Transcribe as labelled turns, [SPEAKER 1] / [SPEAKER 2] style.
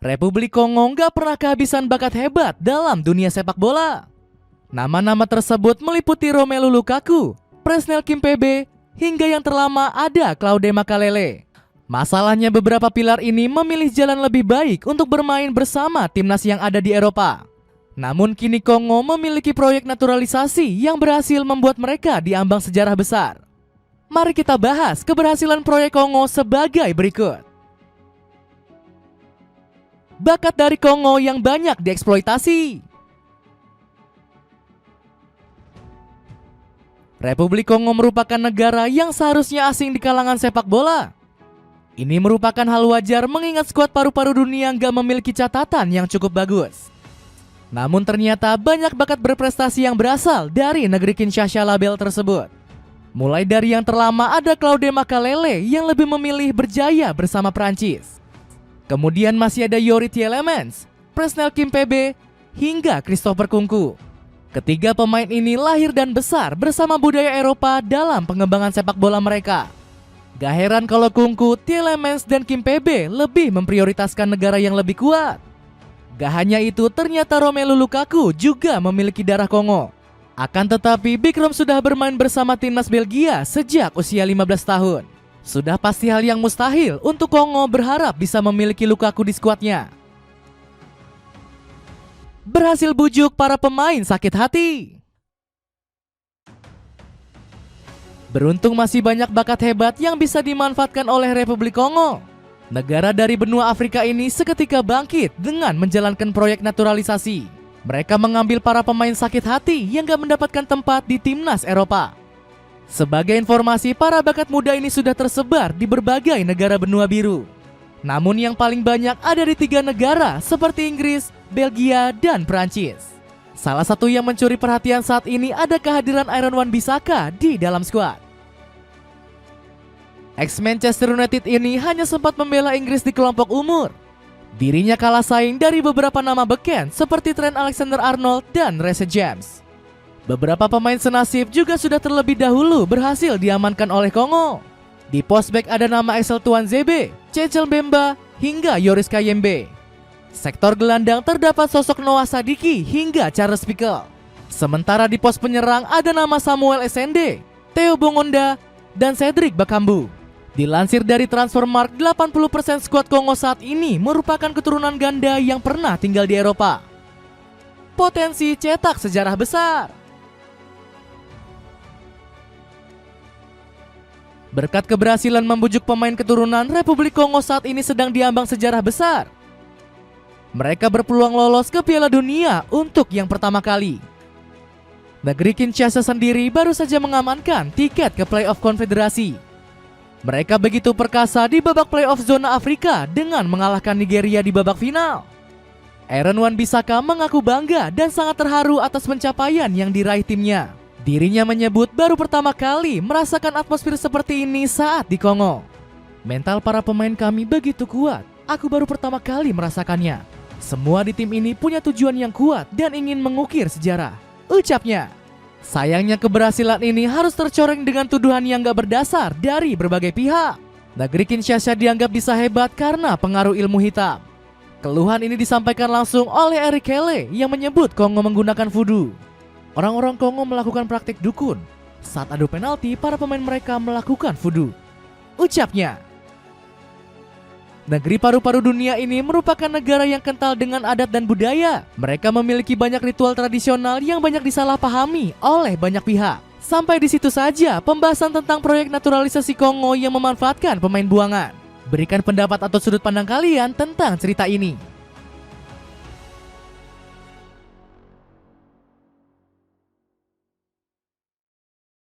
[SPEAKER 1] Republik Kongo nggak pernah kehabisan bakat hebat dalam dunia sepak bola. Nama-nama tersebut meliputi Romelu Lukaku, Presnel Kimpembe, hingga yang terlama ada Claude Makelele. Masalahnya beberapa pilar ini memilih jalan lebih baik untuk bermain bersama timnas yang ada di Eropa. Namun kini Kongo memiliki proyek naturalisasi yang berhasil membuat mereka diambang sejarah besar. Mari kita bahas keberhasilan proyek Kongo sebagai berikut. Bakat dari Kongo yang banyak dieksploitasi. Republik Kongo merupakan negara yang seharusnya asing di kalangan sepak bola. Ini merupakan hal wajar mengingat skuad paru-paru dunia nggak memiliki catatan yang cukup bagus. Namun ternyata banyak bakat berprestasi yang berasal dari negeri Kinshasa label tersebut. Mulai dari yang terlama ada Claude Makelele yang lebih memilih berjaya bersama Prancis. Kemudian masih ada Youri Tielemans, Presnel Kimpembe, hingga Christopher Nkunku. Ketiga pemain ini lahir dan besar bersama budaya Eropa dalam pengembangan sepak bola mereka. Gak heran kalau Nkunku, Tielemans, dan Kimpembe lebih memprioritaskan negara yang lebih kuat. Gak hanya itu, ternyata Romelu Lukaku juga memiliki darah Kongo. Akan tetapi, Big Rom sudah bermain bersama timnas Belgia sejak usia 15 tahun. Sudah pasti hal yang mustahil untuk Kongo berharap bisa memiliki Lukaku di skuadnya. Berhasil bujuk para pemain sakit hati. Beruntung masih banyak bakat hebat yang bisa dimanfaatkan oleh Republik Kongo. Negara dari benua Afrika ini seketika bangkit dengan menjalankan proyek naturalisasi. Mereka mengambil para pemain sakit hati yang gak mendapatkan tempat di timnas Eropa. Sebagai informasi, para bakat muda ini sudah tersebar di berbagai negara benua biru. Namun yang paling banyak ada di 3 negara seperti Inggris, Belgia, dan Prancis. Salah satu yang mencuri perhatian saat ini ada kehadiran Aaron Wan-Bissaka di dalam skuad. Ex-Manchester United ini hanya sempat membela Inggris di kelompok umur. Dirinya kalah saing dari beberapa nama beken seperti Trent Alexander-Arnold dan Reece James. Beberapa pemain senasib juga sudah terlebih dahulu berhasil diamankan oleh Kongo. Di pos back ada nama Axel Tuanzebe, Cecil Mbemba, hingga Yoris Kayembe. Sektor gelandang terdapat sosok Noah Sadiki hingga Charles Pikel. Sementara di pos penyerang ada nama Samuel Essende, Theo Bongonda, dan Cedric Bakambu. Dilansir dari Transfermarkt, 80% skuad Kongo saat ini merupakan keturunan ganda yang pernah tinggal di Eropa. Potensi cetak sejarah besar. Berkat keberhasilan membujuk pemain keturunan, Republik Kongo saat ini sedang diambang sejarah besar. Mereka berpeluang lolos ke Piala Dunia untuk yang pertama kali. Negeri Kinshasa sendiri baru saja mengamankan tiket ke Playoff Konfederasi. Mereka begitu perkasa di babak playoff zona Afrika dengan mengalahkan Nigeria di babak final. Aaron Wan-Bissaka mengaku bangga dan sangat terharu atas pencapaian yang diraih timnya. Dirinya menyebut baru pertama kali merasakan atmosfer seperti ini saat di Kongo. Mental para pemain kami begitu kuat, aku baru pertama kali merasakannya. Semua di tim ini punya tujuan yang kuat dan ingin mengukir sejarah, ucapnya. Sayangnya keberhasilan ini harus tercoreng dengan tuduhan yang gak berdasar dari berbagai pihak. Negeri Kinshasa dianggap bisa hebat karena pengaruh ilmu hitam. Keluhan ini disampaikan langsung oleh Eric Kelle yang menyebut Kongo menggunakan voodoo. Orang-orang Kongo melakukan praktik dukun. Saat adu penalti, para pemain mereka melakukan voodoo, ucapnya. Negeri paru-paru dunia ini merupakan negara yang kental dengan adat dan budaya. Mereka memiliki banyak ritual tradisional yang banyak disalahpahami oleh banyak pihak. Sampai di situ saja pembahasan tentang proyek naturalisasi Kongo yang memanfaatkan pemain buangan. Berikan pendapat atau sudut pandang kalian tentang cerita ini.